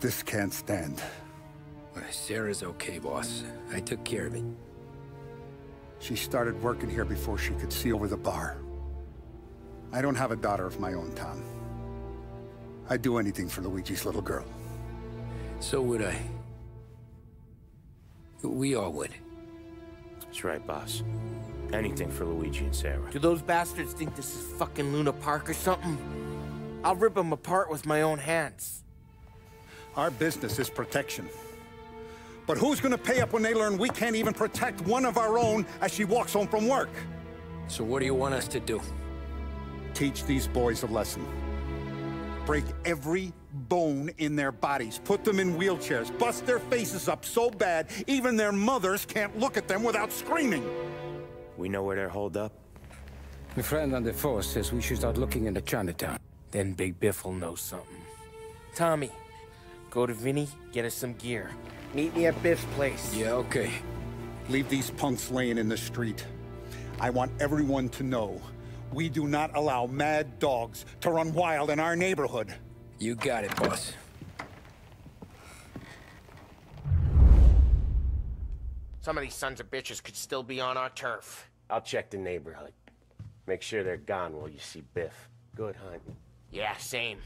This can't stand. Sarah's okay, boss. I took care of it. She started working here before she could see over the bar. I don't have a daughter of my own, Tom. I'd do anything for Luigi's little girl. So would I. We all would. That's right, boss. Anything for Luigi and Sarah. Do those bastards think this is fucking Luna Park or something? I'll rip them apart with my own hands. Our business is protection. But who's gonna pay up when they learn we can't even protect one of our own as she walks home from work? So what do you want us to do? Teach these boys a lesson. Break every bone in their bodies. Put them in wheelchairs. Bust their faces up so bad, even their mothers can't look at them without screaming. We know where they're holed up? My friend on the force says we should start looking into Chinatown. Then Big Biff will know something. Tommy, go to Vinny, get us some gear. Meet me at Biff's place. Yeah, okay. Leave these punks laying in the street. I want everyone to know we do not allow mad dogs to run wild in our neighborhood. You got it, boss. Some of these sons of bitches could still be on our turf. I'll check the neighborhood. Make sure they're gone while you see Biff. Good hunt. Yeah, same.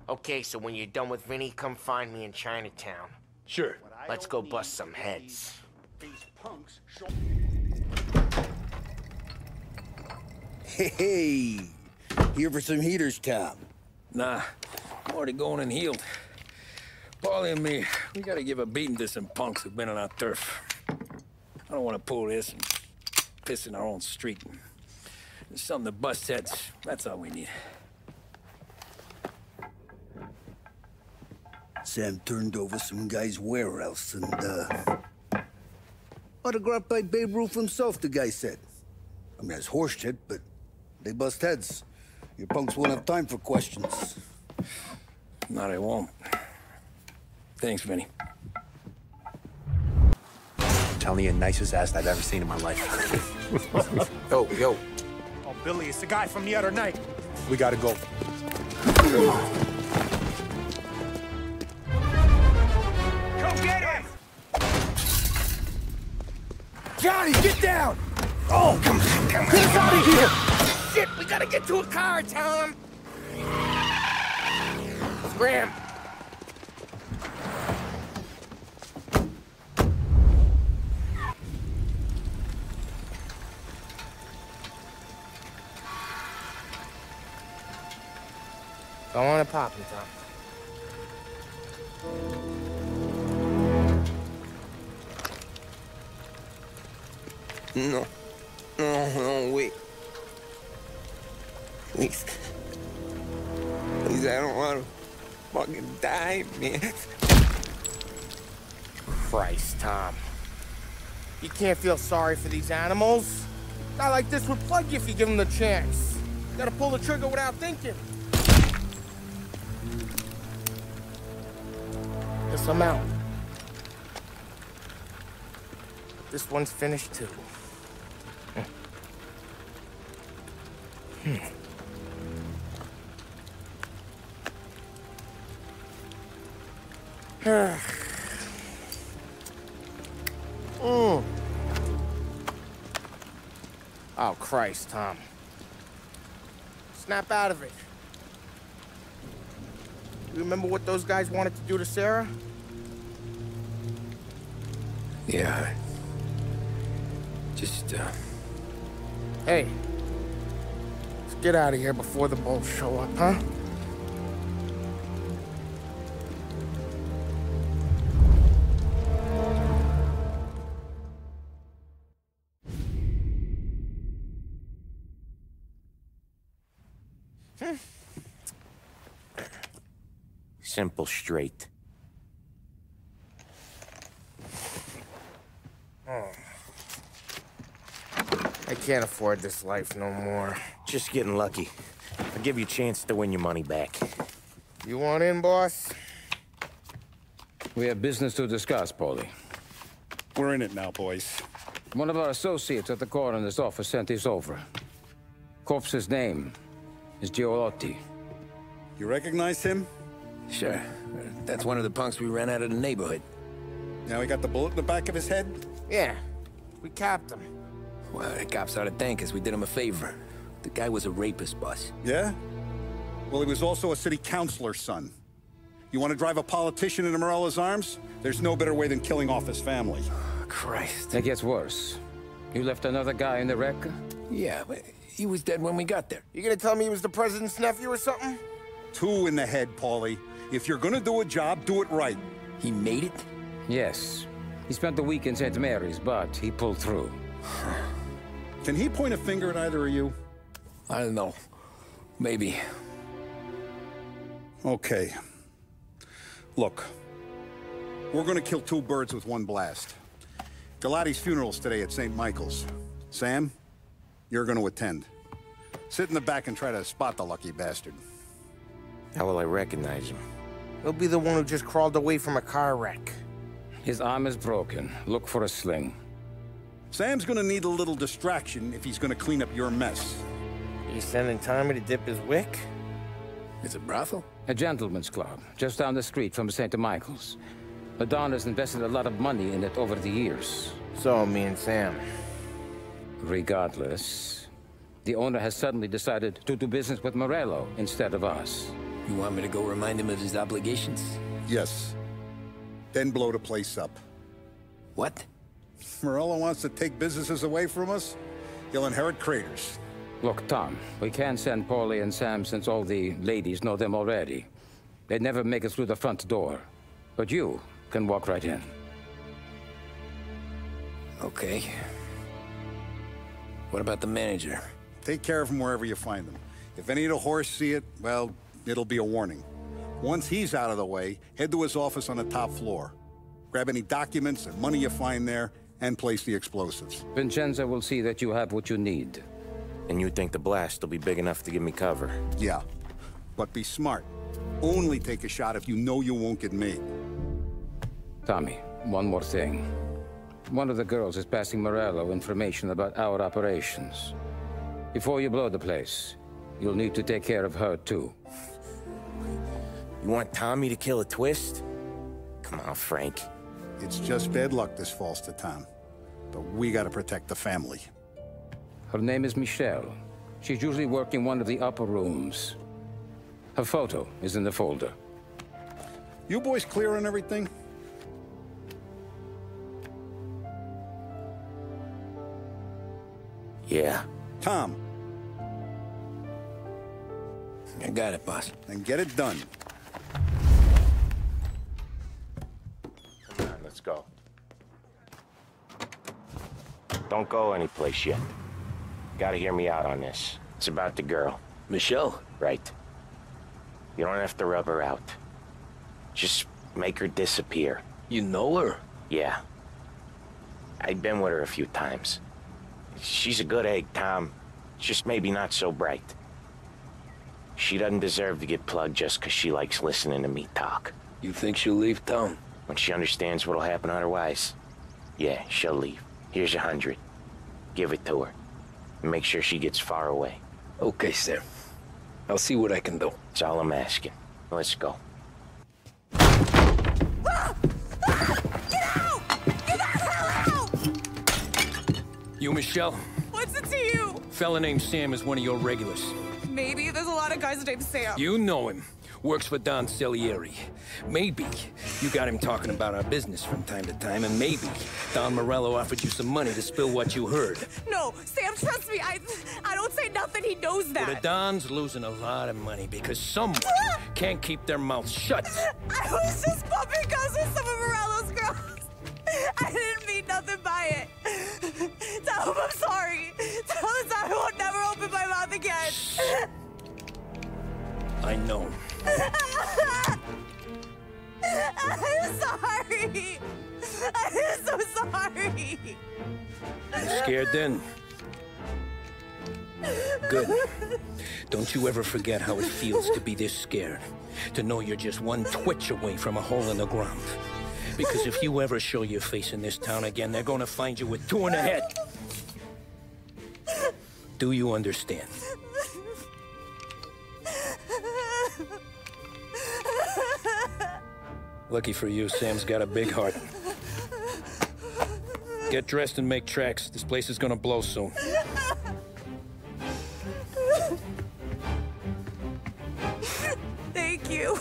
Okay, so when you're done with Vinny, come find me in Chinatown. Sure. Let's go bust some heads. These punks show... Hey, here for some heaters, Tom? Nah, I'm already going and healed. Paulie and me, we gotta give a beating to some punks who've been on our turf. I don't want to pull this and piss in our own street. There's something to bust heads. That's all we need. Sam turned over some guy's warehouse and, autographed by Babe Ruth himself, the guy said. I mean, it's horse shit, but they bust heads. Your punks won't have time for questions. No, they won't. Thanks, Vinny. I'm telling you, nicest ass I've ever seen in my life. Yo. Oh, Billy, it's the guy from the other night. We gotta go. Come get him! Johnny, get down! Oh, come on. Get us out of here! Shit, we gotta get to a car, Tom! Scram! Go on and pop him, Tom. No, wait. Please, I don't want to fucking die, man. Christ, Tom. You can't feel sorry for these animals. A guy like this would plug you if you give him the chance. You gotta pull the trigger without thinking. Guess I'm out. This one's finished too. Oh, Christ, Tom. Snap out of it. You remember what those guys wanted to do to Sarah? Yeah. Just, Hey. Let's get out of here before the bulls show up, huh? Simple, straight. I can't afford this life no more. Just getting lucky. I'll give you a chance to win your money back. You want in, boss? We have business to discuss, Paulie. We're in it now, boys. One of our associates at the coroner's office sent this over. Corpse's name is Giolotti. You recognize him? Sure. That's one of the punks we ran out of the neighborhood. Now he got the bullet in the back of his head? Yeah, we capped him. Well, the cops ought to thank us. We did him a favor. The guy was a rapist, boss. Yeah? Well, he was also a city councilor's son. You want to drive a politician into Morella's arms? There's no better way than killing off his family. Oh, Christ. It gets worse. You left another guy in the wreck? Yeah, but he was dead when we got there. You gonna tell me he was the president's nephew or something? 2 in the head, Paulie. If you're gonna do a job, do it right. He made it? Yes. He spent the week in St. Mary's, but he pulled through. Can he point a finger at either of you? I don't know. Maybe. Okay. Look, we're gonna kill 2 birds with 1 blast. Galati's funeral's today at St. Michael's. Sam, you're gonna attend. Sit in the back and try to spot the lucky bastard. How will I recognize him? He'll be the one who just crawled away from a car wreck. His arm is broken. Look for a sling. Sam's gonna need a little distraction if he's gonna clean up your mess. You sending Tommy to dip his wick? It's a brothel? A gentleman's club, just down the street from St. Michael's. The Don has invested a lot of money in it over the years. So, me and Sam. Regardless, the owner has suddenly decided to do business with Morello instead of us. You want me to go remind him of his obligations? Yes. Then blow the place up. What? Morello wants to take businesses away from us? He'll inherit craters. Look, Tom, we can't send Paulie and Sam since all the ladies know them already. They'd never make it through the front door. But you can walk right in. Okay. What about the manager? Take care of him wherever you find him. If any of the whores see it, well, it'll be a warning. Once he's out of the way, head to his office on the top floor. Grab any documents and money you find there, and place the explosives. Vincenzo will see that you have what you need. And you think the blast will be big enough to give me cover? Yeah, but be smart. Only take a shot if you know you won't get made. Tommy, one more thing. One of the girls is passing Morello information about our operations. Before you blow the place, you'll need to take care of her, too. You want Tommy to kill a twist? Come on, Frank. It's just bad luck this falls to Tom. But we gotta protect the family. Her name is Michelle. She's usually working one of the upper rooms. Her photo is in the folder. You boys clear on everything? Yeah. Tom. I got it, boss. Then get it done. Come on, let's go. Don't go anyplace yet. Gotta hear me out on this. It's about the girl. Michelle? Right. You don't have to rub her out. Just make her disappear. You know her? Yeah. I've been with her a few times. She's a good egg, Tom. Just maybe not so bright. She doesn't deserve to get plugged just because she likes listening to me talk. You think she'll leave town? When she understands what'll happen otherwise, yeah, she'll leave. Here's 100. Give it to her. And make sure she gets far away. Okay, sir. I'll see what I can do. That's all I'm asking. Let's go. You, Michelle? What's it to you? Fella named Sam is one of your regulars. Maybe. There's a lot of guys named Sam. You know him. Works for Don Celieri. Maybe you got him talking about our business from time to time, and maybe Don Morello offered you some money to spill what you heard. No, Sam, trust me. I don't say nothing. He knows that. Well, the Don's losing a lot of money because someone can't keep their mouth shut. I was just bumping guns with some of Morello's girls. I didn't mean nothing by it. Tell him I'm sorry. Tell him I won't never open my mouth again. I know. I'm sorry. I'm so sorry. You scared then? Good. Don't you ever forget how it feels to be this scared. To know you're just one twitch away from a hole in the ground. Because if you ever show your face in this town again, they're gonna find you with 2 in the head. Do you understand? Lucky for you, Sam's got a big heart. Get dressed and make tracks. This place is gonna blow soon. Thank you.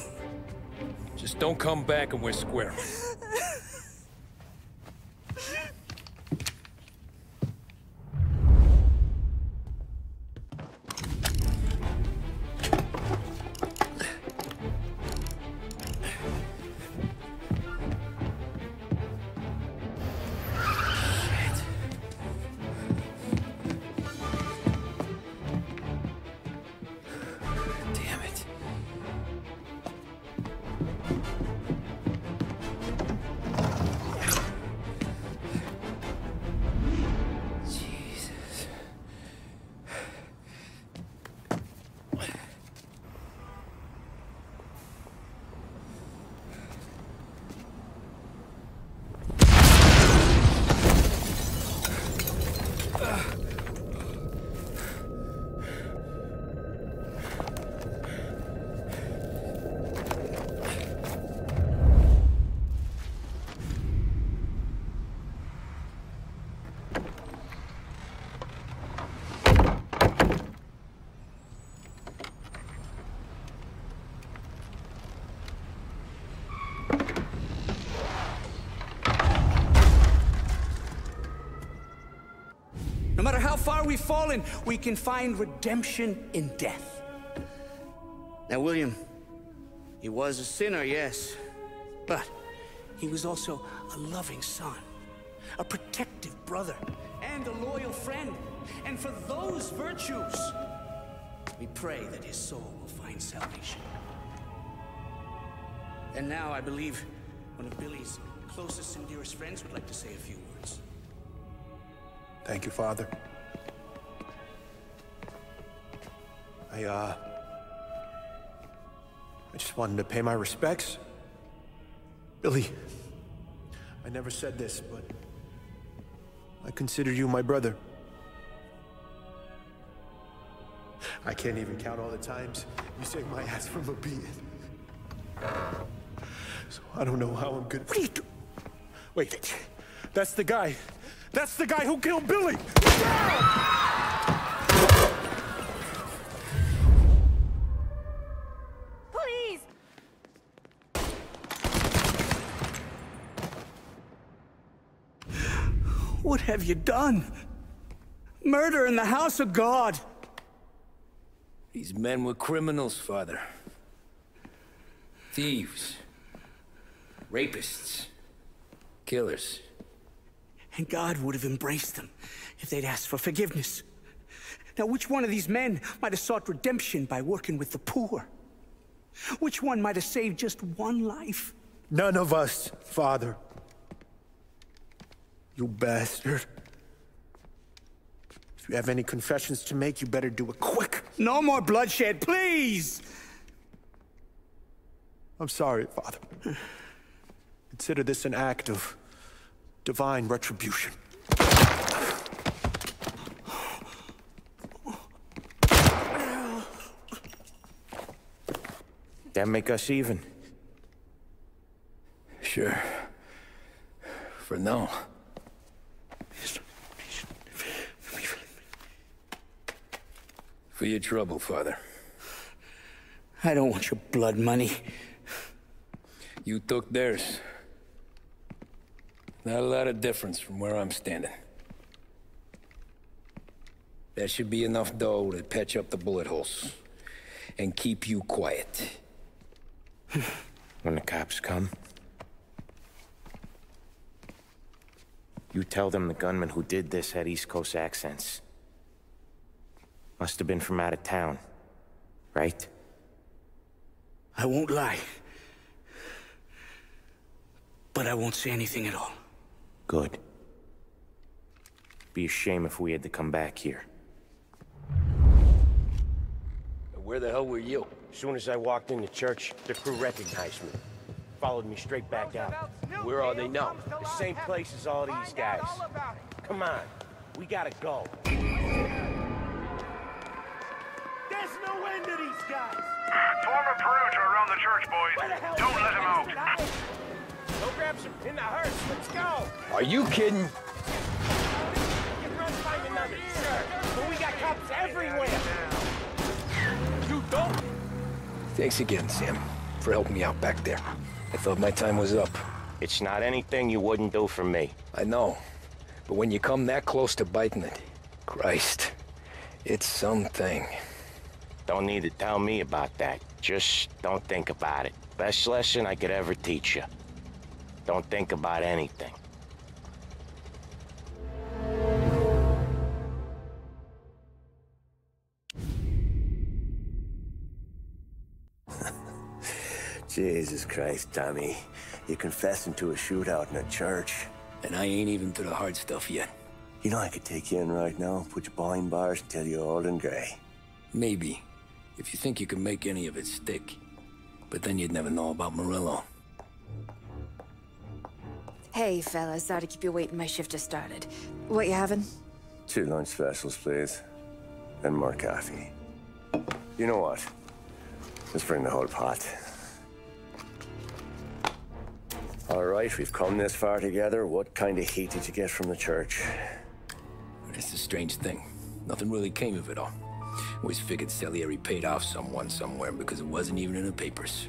Just don't come back and we're square. No matter how far we've fallen, we can find redemption in death. Now, William, he was a sinner, yes, but he was also a loving son, a protective brother, and a loyal friend. And for those virtues, we pray that his soul will find salvation. And now I believe one of Billy's closest and dearest friends would like to say a few words. Thank you, Father. I just wanted to pay my respects. Billy, I never said this, but I consider you my brother. I can't even count all the times you saved my ass from a beating. So I don't know how I'm good. What are you doing? Wait, that's the guy. That's the guy who killed Billy! Please! What have you done? Murder in the house of God! These men were criminals, Father. Thieves. Rapists. Killers. And God would have embraced them if they'd asked for forgiveness. Now, which one of these men might have sought redemption by working with the poor? Which one might have saved just one life? None of us, Father. You bastard. If you have any confessions to make, you better do it quick. No more bloodshed, please! I'm sorry, Father. Consider this an act of divine retribution. That make us even? Sure. For now. For your trouble, Father. I don't want your blood money. You took theirs. Not a lot of difference from where I'm standing. That should be enough dough to patch up the bullet holes. And keep you quiet. When the cops come, you tell them the gunman who did this had East Coast accents. Must have been from out of town, right? I won't lie. But I won't say anything at all. Good. Be a shame if we had to come back here. Where the hell were you? As soon as I walked in the church, the crew recognized me. Followed me straight back out. Where are they now? The same place as all these guys. Come on, we gotta go. There's no end to these guys? Form a perimeter around the church, boys. Don't let him out. Go grab some in the hearse. Let's go. Are you kidding? You can run find another church, but we got cops everywhere. You don't. Thanks again, Sam, for helping me out back there. I thought my time was up. It's not anything you wouldn't do for me. I know. But when you come that close to biting it, Christ, it's something. Don't need to tell me about that. Just don't think about it. Best lesson I could ever teach you. Don't think about anything. Jesus Christ, Tommy. You're confessing to a shootout in a church. And I ain't even to the hard stuff yet. You know I could take you in right now, put you behind bars until you're old and grey. Maybe. If you think you can make any of it stick. But then you'd never know about Morello. Hey, fellas. Sorry to keep you waiting. My shift just started. What you having? 2 lunch specials, please. And more coffee. You know what? Let's bring the whole pot. All right, we've come this far together. What kind of heat did you get from the church? It's a strange thing. Nothing really came of it all. Always figured Salieri paid off someone somewhere because it wasn't even in the papers.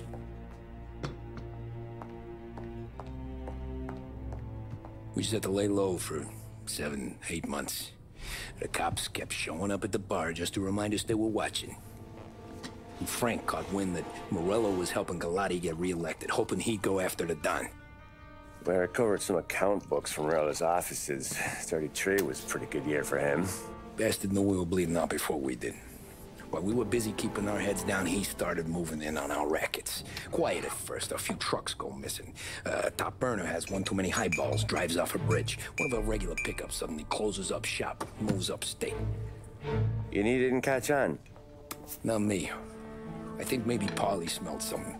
We just had to lay low for 7, 8 months. The cops kept showing up at the bar just to remind us they were watching. And Frank caught wind that Morello was helping Galati get reelected, hoping he'd go after the Don. Well, I recovered some account books from Morello's offices. 33 was a pretty good year for him. Bastard knew we were bleeding out before we did. While we were busy keeping our heads down, he started moving in on our rackets. Quiet at first, a few trucks go missing. Top burner has one too many highballs, drives off a bridge. One of our regular pickups suddenly closes up shop, moves upstate. You didn't catch on? Not me. I think maybe Paulie smelled something.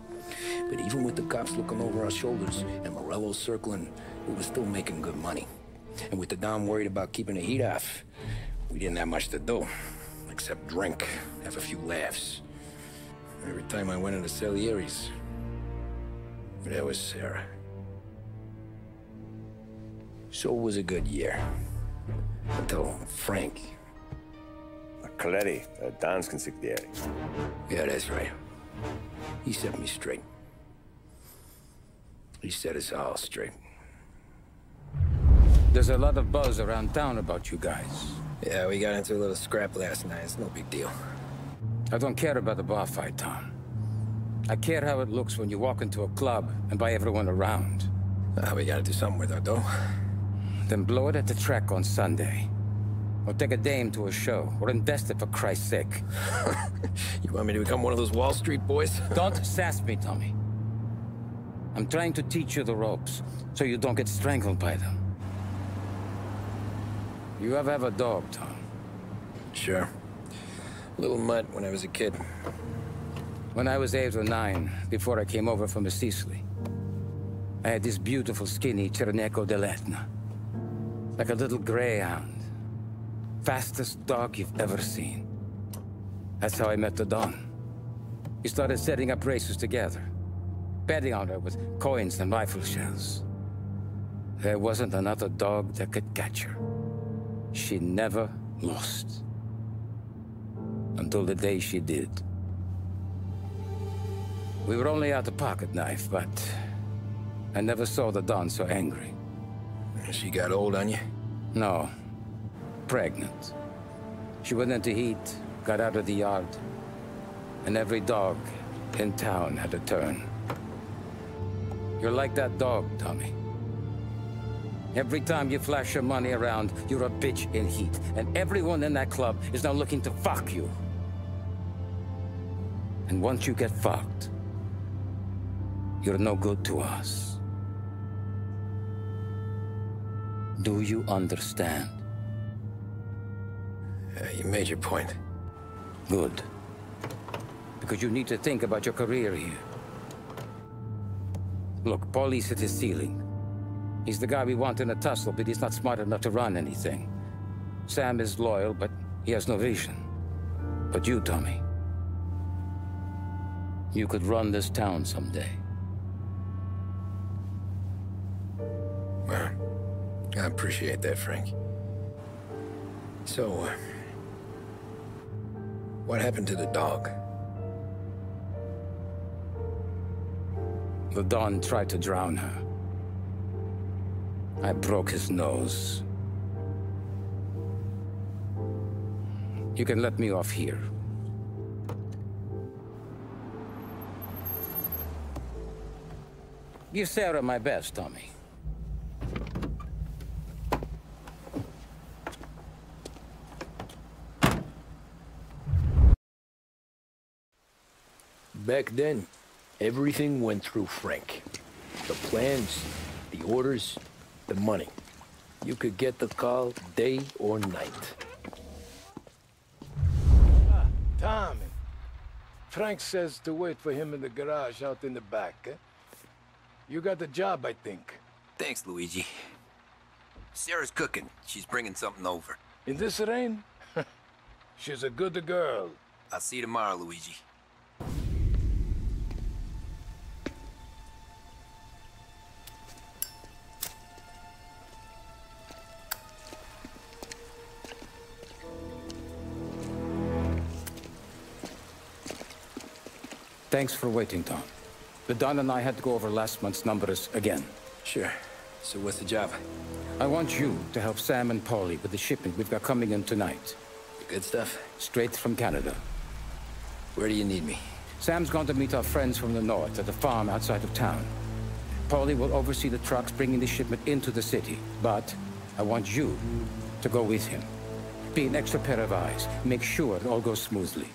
But even with the cops looking over our shoulders and Morello circling, we were still making good money. And with the Dom worried about keeping the heat off, we didn't have much to do. Except drink, have a few laughs. Every time I went into Salieri's, there was Sarah. So it was a good year. Until Frank. Coletti, Don's consigliere. Yeah, that's right. He set me straight. He set us all straight. There's a lot of buzz around town about you guys. Yeah, we got into a little scrap last night. It's no big deal. I don't care about the bar fight, Tom. I care how it looks when you walk into a club and by everyone around. We gotta do something with our dough. Then blow it at the track on Sunday. Or take a dame to a show, or invest it for Christ's sake. You want me to become one of those Wall Street boys? Don't sass me, Tommy. I'm trying to teach you the ropes, so you don't get strangled by them. You ever have a dog, Tom? Sure. Little mutt when I was a kid. When I was 8 or 9, before I came over from Sicily, I had this beautiful, skinny Cerneco dell'Etna. Like a little greyhound. Fastest dog you've ever seen. That's how I met the Don. We started setting up races together, betting on her with coins and rifle shells. There wasn't another dog that could catch her. She never lost. Until the day she did. We were only out a pocket knife, but I never saw the Don so angry. She got old on you? No. Pregnant. She went into heat, got out of the yard, and every dog in town had a turn. You're like that dog, Tommy. Every time you flash your money around, you're a bitch in heat, and everyone in that club is now looking to fuck you. And once you get fucked, you're no good to us. Do you understand? You made your point. Good. Because you need to think about your career here. Look, Paulie's at his ceiling. He's the guy we want in a tussle, but he's not smart enough to run anything. Sam is loyal, but he has no vision. But you, Tommy, you could run this town someday. Well, I appreciate that, Frank. So, what happened to the dog? The Don tried to drown her. I broke his nose. You can let me off here. Give Sarah my best, Tommy. Back then, everything went through Frank. The plans, the orders, the money. You could get the call day or night. Tommy. Frank says to wait for him in the garage out in the back, eh? You got the job, I think. Thanks, Luigi. Sarah's cooking. She's bringing something over. In this rain? She's a good girl. I'll see you tomorrow, Luigi. Thanks for waiting, Tom. The Don and I had to go over last month's numbers again. Sure. So what's the job? I want you to help Sam and Paulie with the shipment we've got coming in tonight. The good stuff? Straight from Canada. Where do you need me? Sam's going to meet our friends from the north at the farm outside of town. Paulie will oversee the trucks bringing the shipment into the city, but I want you to go with him. Be an extra pair of eyes. Make sure it all goes smoothly.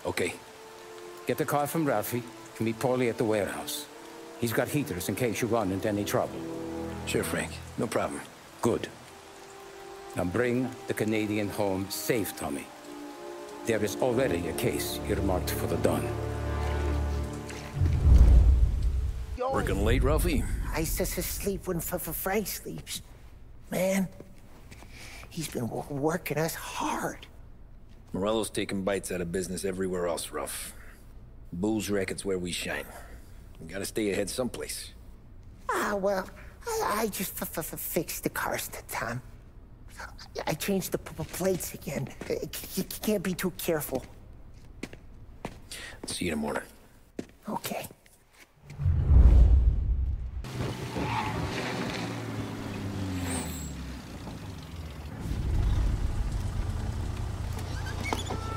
Okay. Get the car from Ralphie and meet Paulie at the warehouse. He's got heaters in case you run into any trouble. Sure, Frank. No problem. Good. Now bring the Canadian home safe, Tommy. There is already a case earmarked for the Don. Working late, Ralphie? I says to sleep when Frank sleeps. Man, he's been working us hard. Morello's taking bites out of business everywhere else, Ralph. Booze racket's where we shine. We gotta stay ahead someplace. Well, I just fixed the cars, Tom. I changed the plates again. You can't be too careful. See you in the morning. Okay.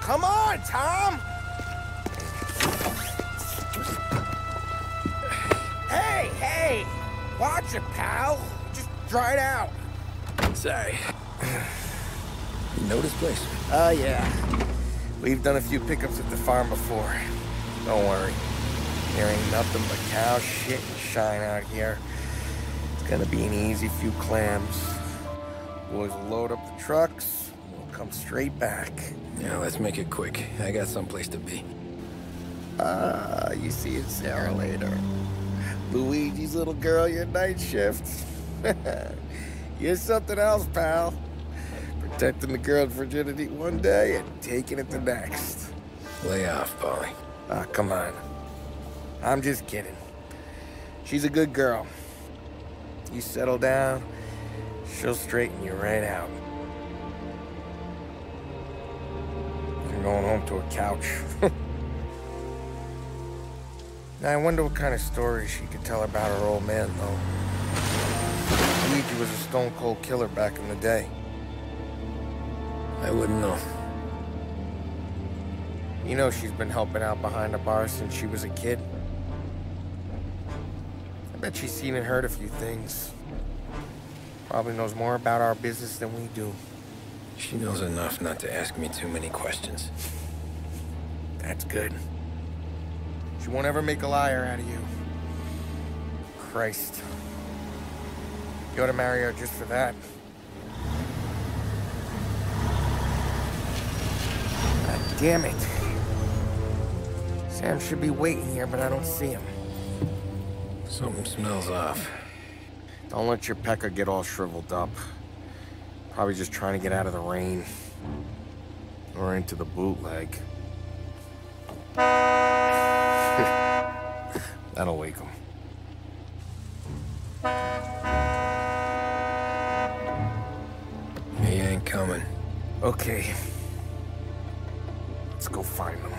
Come on, Tom! Hey! Watch it, pal. Just dry it out. Sorry. You know this place? Yeah. We've done a few pickups at the farm before. Don't worry. There ain't nothing but cow shit and shine out here. It's gonna be an easy few clams. Boys will load up the trucks, and we'll come straight back. Yeah, let's make it quick. I got someplace to be. You see Sarah later. Luigi's little girl, your night shift. You're something else, pal. Protecting the girl's virginity one day and taking it the next. Lay off, Paulie. Come on. I'm just kidding. She's a good girl. You settle down, she'll straighten you right out. You're going home to a couch. Now, I wonder what kind of stories she could tell about her old man, though. Luigi was a stone-cold killer back in the day. I wouldn't know. You know she's been helping out behind the bar since she was a kid. I bet she's seen and heard a few things. Probably knows more about our business than we do. She knows enough not to ask me too many questions. That's good. She won't ever make a liar out of you. Christ. You ought to marry her just for that. God damn it. Sam should be waiting here, but I don't see him. Something smells off. Don't let your pecker get all shriveled up. Probably just trying to get out of the rain. Or into the bootleg. That'll wake him. He ain't coming. Okay. Let's go find him.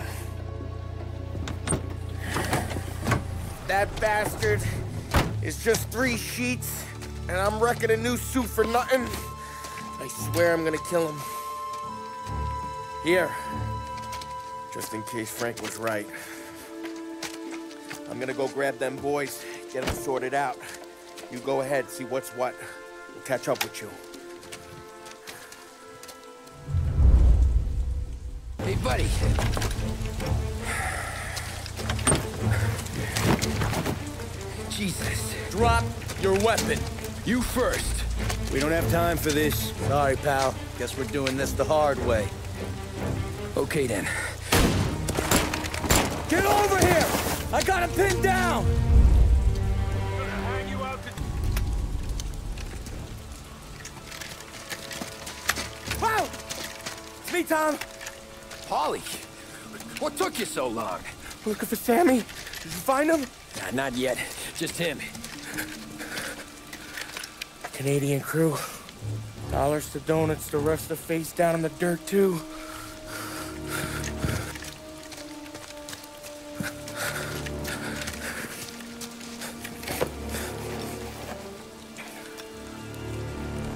That bastard is just 3 sheets, and I'm wrecking a new suit for nothing. I swear I'm gonna kill him. Here. Just in case Frank was right. I'm gonna go grab them boys, get them sorted out. You go ahead, see what's what. We'll catch up with you. Hey, buddy. Jesus. Drop your weapon. You first. We don't have time for this. Sorry, pal. Guess we're doing this the hard way. Okay, then. Get over here! I got him pinned down! Wow! It's me, Tom. Polly, what took you so long? Looking for Sammy. Did you find him? Nah, not yet. Just him. Canadian crew. Dollars to donuts, the rest of face down in the dirt, too.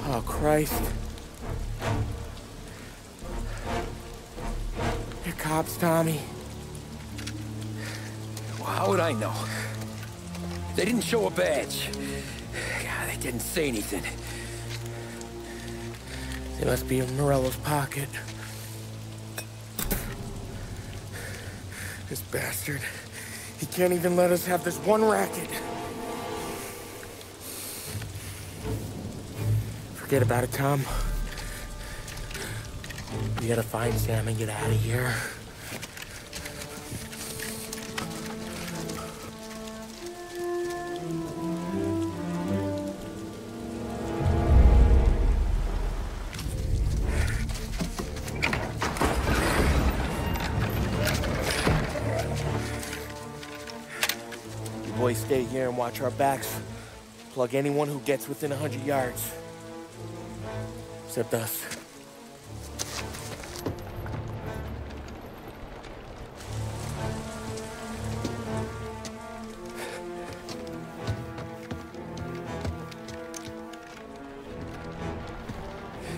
Oh, Christ. They're cops, Tommy. Well, how would I know? They didn't show a badge. God, they didn't say anything. They must be in Morello's pocket. This bastard. He can't even let us have this one racket. Forget about it, Tom. We gotta find Sam and get out of here. You boys stay here and watch our backs. Plug anyone who gets within 100 yards. Except us.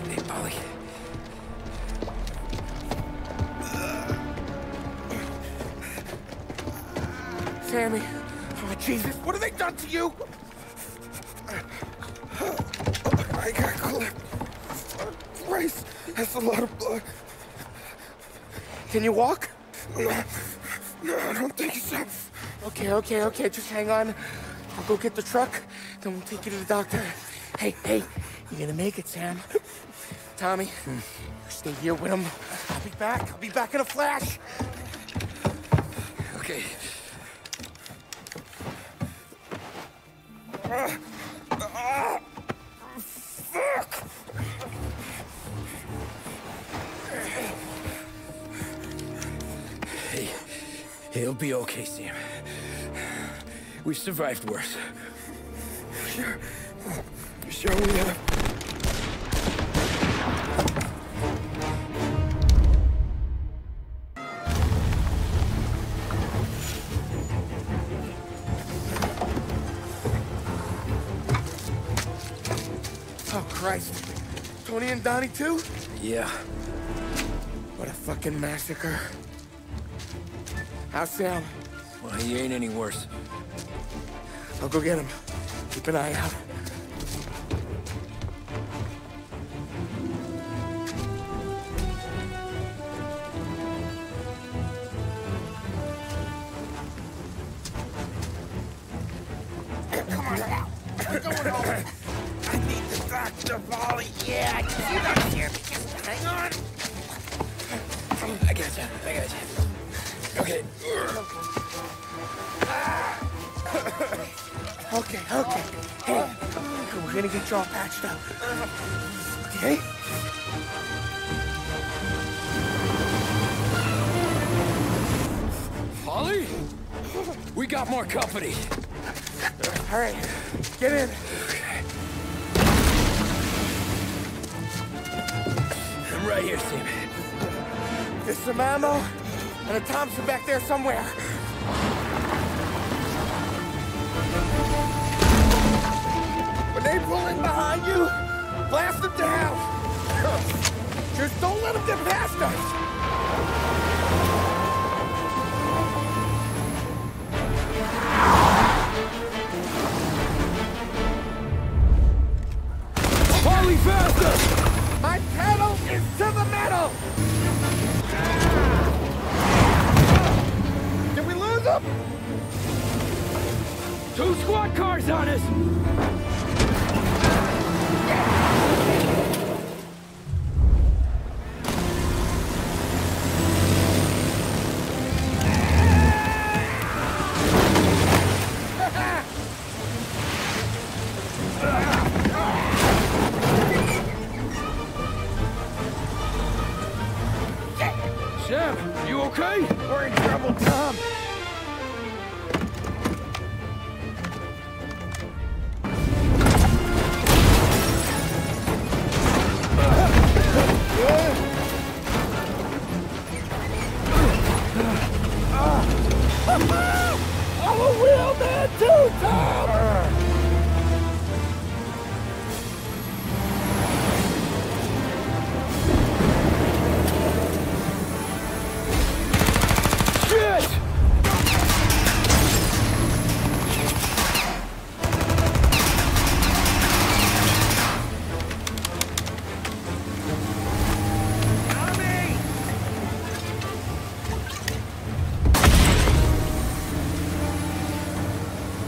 Hey, Polly. Sammy. Oh, Jesus. What have they done to you? I got clipped. Christ, that's a lot of blood. Can you walk? No, I don't think so. Okay, just hang on. I'll go get the truck, then we'll take you to the doctor. Hey, you're gonna make it, Sam. Tommy, you stay here with him. I'll be back in a flash. Okay. Fuck! Hey, it'll be okay, Sam. We've survived worse. Sure we have. Oh, Christ. Tony and Donnie, too? Yeah. What a fucking massacre. How's Sam? Well, he ain't any worse. I'll go get him. Keep an eye out. Come on now. We're going home. I need the doctor, Molly. Yeah, you don't hear me. Just hang on. I got you. Okay. Okay. Hey, we're gonna get you all patched up. Okay? Polly? We got more company. All right, get in. I'm right here, Sam. There's some ammo and a Thompson back there somewhere. When they pull in behind you, blast them down. Just don't let them get past us. Polly, faster! My pedal is to the metal! Did we lose them? 2 squad cars on us! Sam, you okay? We're in trouble, Tom. I'm a real man too, Tom! Shit!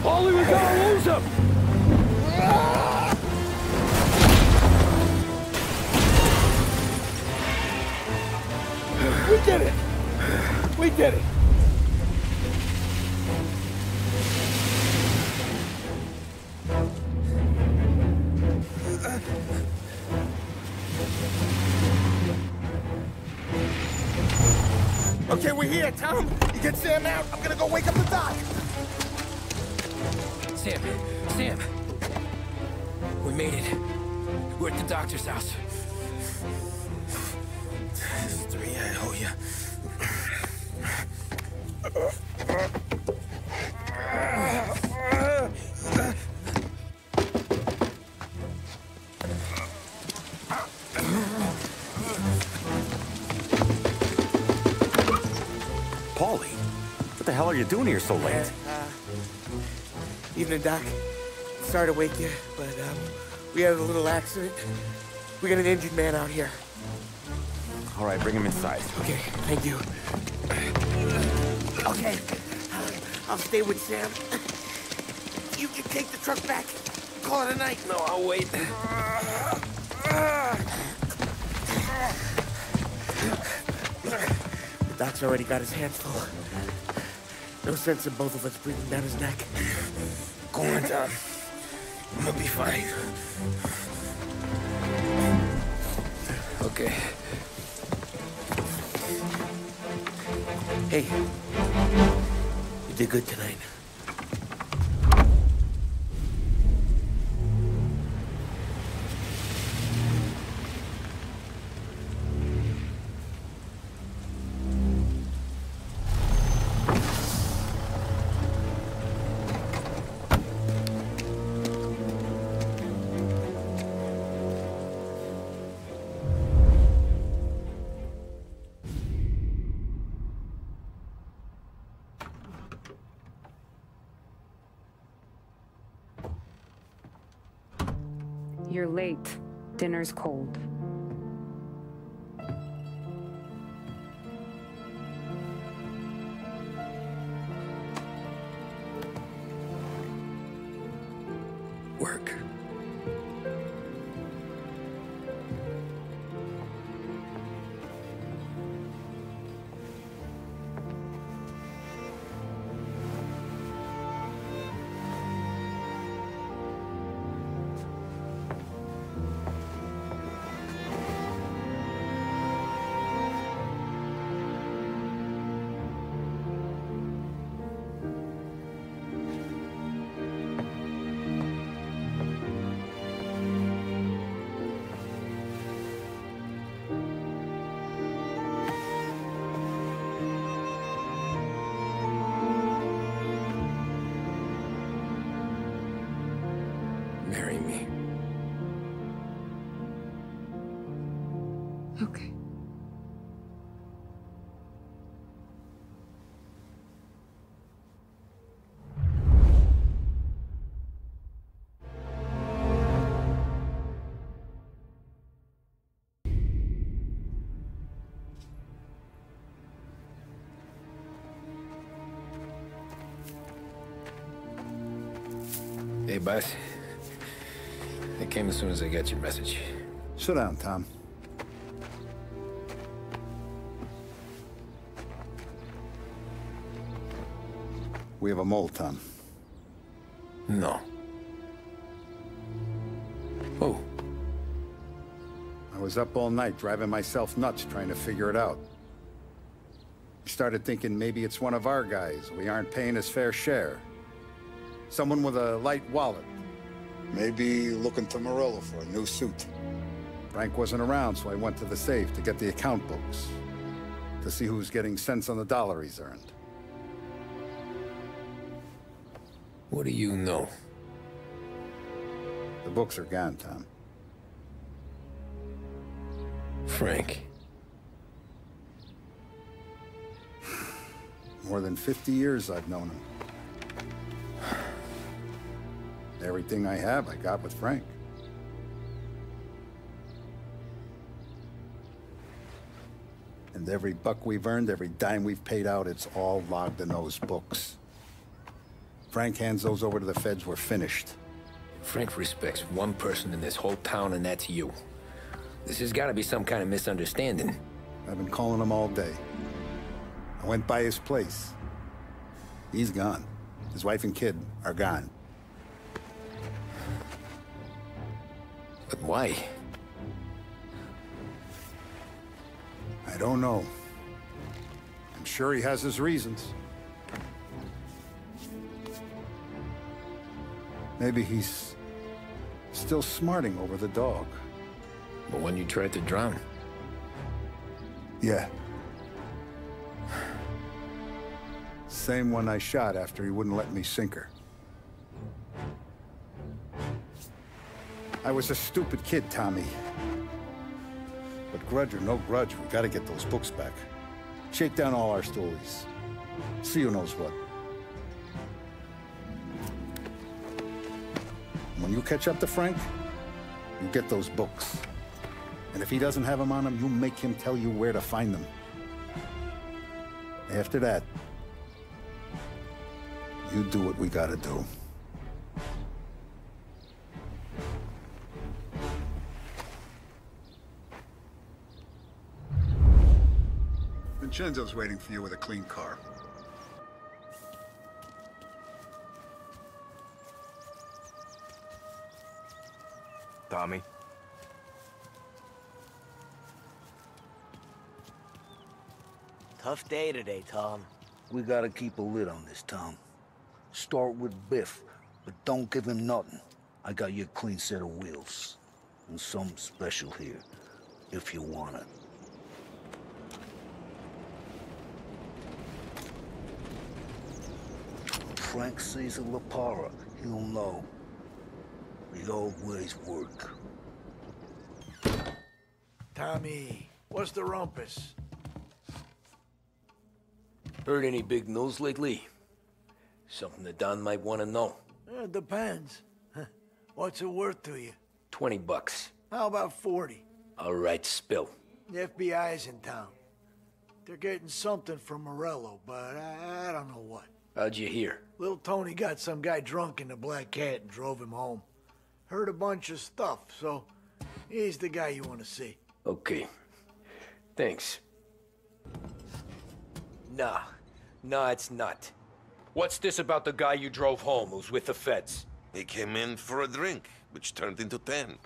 Polly, we gotta lose him! We did it! We did it! Okay, we're here, Tom. You get Sam out. I'm gonna go wake up the doc. Sam, we made it. We're at the doctor's house. 3, I owe you. Paulie, what the hell are you doing here so late? Evening, Doc. Sorry to wake you, but we had a little accident. We got an injured man out here. All right, bring him inside. Okay, thank you. Okay, I'll stay with Sam. You can take the truck back. Call it a night. No, I'll wait. The doc's already got his hands full. No sense in both of us breathing down his neck. Go on, Tom. I'm gonna be fine. Okay. Hey, you did good tonight. You're late. Dinner's cold. Work. Marry me. Okay. Hey, boss. I came as soon as I got your message. Sit down, Tom. We have a mole, Tom. No. Oh. I was up all night driving myself nuts trying to figure it out. I started thinking maybe it's one of our guys. We aren't paying his fair share. Someone with a light wallet. Maybe looking to Morello for a new suit. Frank wasn't around, so I went to the safe to get the account books. To see who's getting cents on the dollar he's earned. What do you know? The books are gone, Tom. Frank. More than 50 years I've known him. Everything I have, I got with Frank. And every buck we've earned, every dime we've paid out, it's all logged in those books. Frank hands those over to the feds, we're finished. Frank respects one person in this whole town, and that's you. This has got to be some kind of misunderstanding. I've been calling him all day. I went by his place. He's gone. His wife and kid are gone. But why? I don't know. I'm sure he has his reasons. Maybe he's still smarting over the dog. The one you tried to drown? Yeah. Same one I shot after he wouldn't let me sink her. I was a stupid kid, Tommy. But grudge or no grudge, we gotta get those books back. Shake down all our stories. See who knows what. When you catch up to Frank, you get those books. And if he doesn't have them on him, you make him tell you where to find them. After that, you do what we gotta do. Vincenzo's waiting for you with a clean car. Tommy? Tough day today, Tom. We gotta keep a lid on this, Tom. Start with Biff, but don't give him nothing. I got you a clean set of wheels. And something special here, if you want it. Frank sees a La Parra, he'll know. The old ways work. Tommy, what's the rumpus? Heard any big news lately? Something that Don might want to know. It depends. What's it worth to you? $20. How about 40? All right, spill. The FBI's in town. They're getting something from Morello, but I don't know what. How'd you hear? Little Tony got some guy drunk in the Black Cat and drove him home. Heard a bunch of stuff, so he's the guy you want to see. Okay. Thanks. Nah, it's not. What's this about the guy you drove home who's with the feds? He came in for a drink, which turned into 10.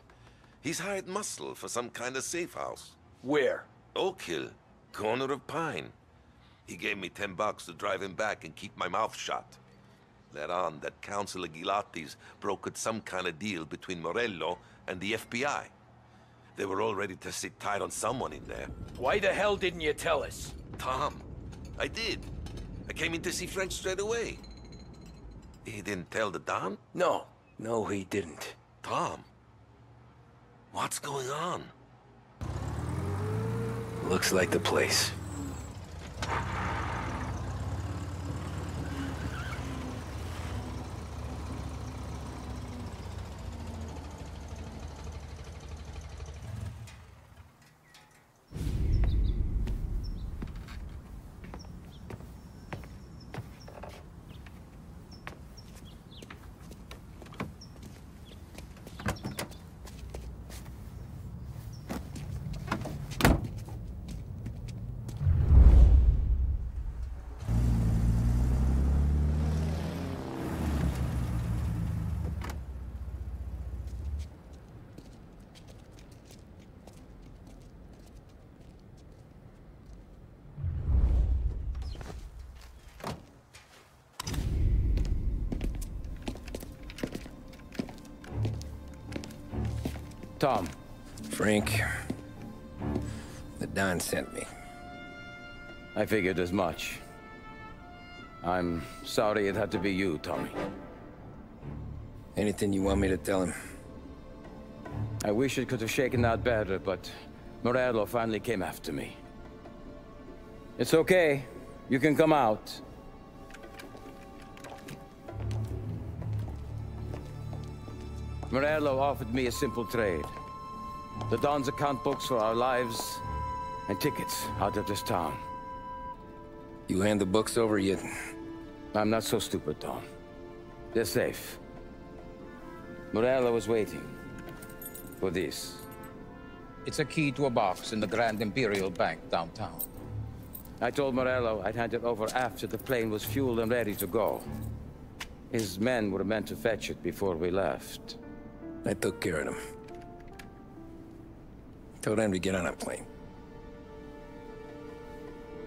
He's hired muscle for some kind of safe house. Where? Oak Hill, corner of Pine. He gave me $10 to drive him back and keep my mouth shut. Let on that Councilor Gilatti's brokered some kind of deal between Morello and the FBI. They were all ready to sit tight on someone in there. Why the hell didn't you tell us? Tom, I did. I came in to see Frank straight away. He didn't tell the Don? No, he didn't. Tom, what's going on? Looks like the place. Tom. Frank. The Don sent me. I figured as much. I'm sorry it had to be you, Tommy. Anything you want me to tell him? I wish it could have shaken out better, but Morello finally came after me. It's okay. You can come out. Morello offered me a simple trade. The Don's account books for our lives and tickets out of this town. You hand the books over yet? I'm not so stupid, Don. They're safe. Morello was waiting for this. It's a key to a box in the Grand Imperial Bank downtown. I told Morello I'd hand it over after the plane was fueled and ready to go. His men were meant to fetch it before we left. I took care of them. Told them to get on a plane.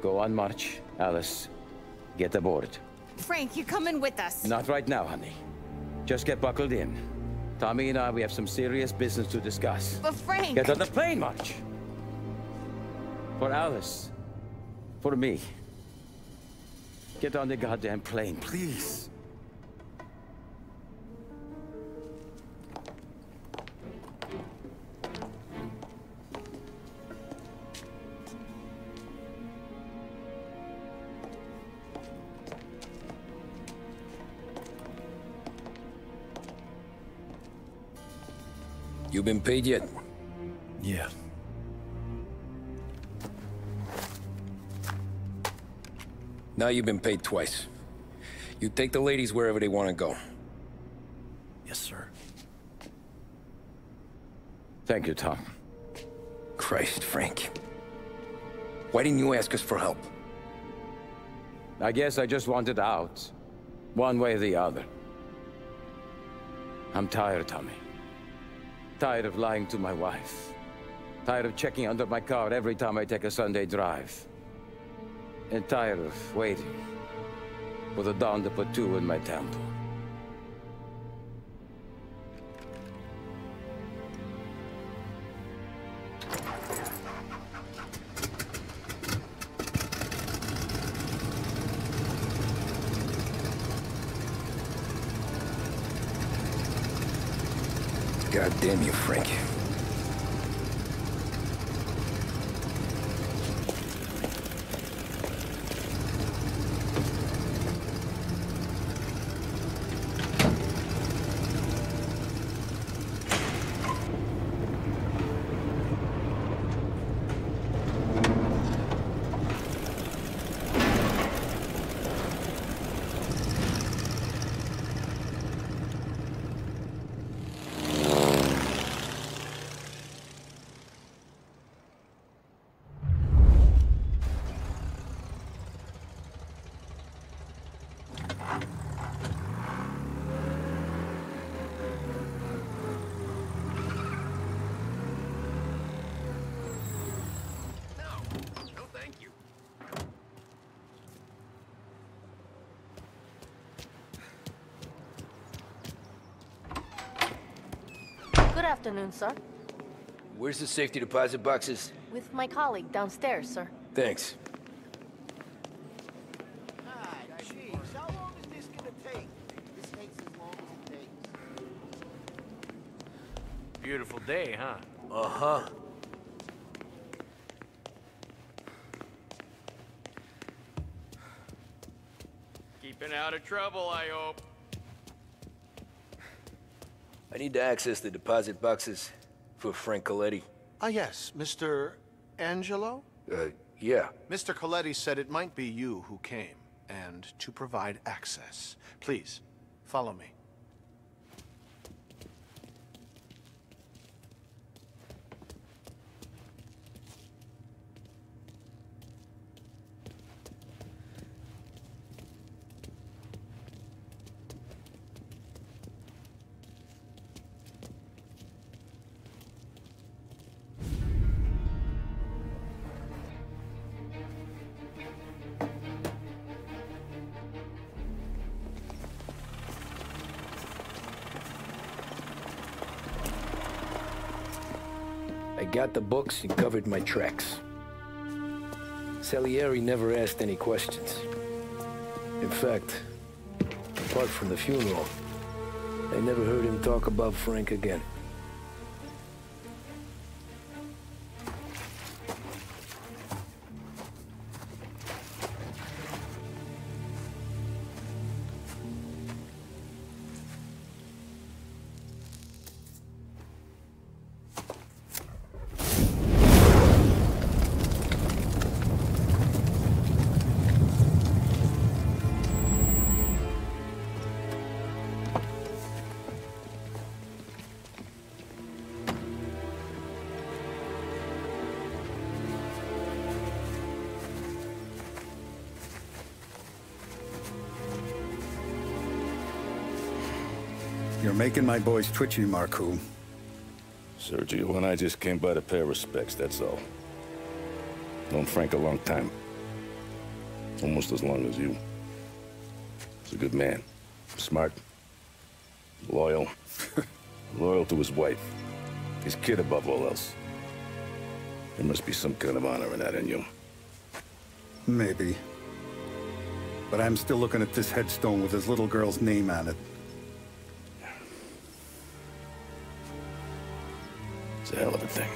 Go on, March. Alice, get aboard. Frank, you're coming with us. Not right now, honey. Just get buckled in. Tommy and I, we have some serious business to discuss. But Frank... Get on the plane, March! For Alice. For me. Get on the goddamn plane, please. You been paid yet? Yeah. Now you've been paid twice. You take the ladies wherever they want to go. Yes, sir. Thank you, Tom. Christ, Frank. Why didn't you ask us for help? I guess I just wanted out. One way or the other. I'm tired, Tommy. Tired of lying to my wife. Tired of checking under my car every time I take a Sunday drive. And tired of waiting for the dawn to put two in my temple. God damn you, Frank. Good afternoon, sir. Where's the safety deposit boxes? With my colleague downstairs, sir. Thanks. Beautiful day, huh? Uh-huh. Keeping out of trouble, I hope. I need to access the deposit boxes for Frank Coletti. Ah, yes, Mr. Angelo? Yeah. Mr. Coletti said it might be you who came, and to provide access. Please, follow me. I got the books and covered my tracks. Salieri never asked any questions. In fact, apart from the funeral, I never heard him talk about Frank again. You're making my boys twitchy, Marcoux. Sergio and I just came by to pay respects, that's all. Known Frank a long time. Almost as long as you. He's a good man. Smart. Loyal. Loyal to his wife. His kid above all else. There must be some kind of honor in that in you. Maybe. But I'm still looking at this headstone with his little girl's name on it. It's a hell of a thing.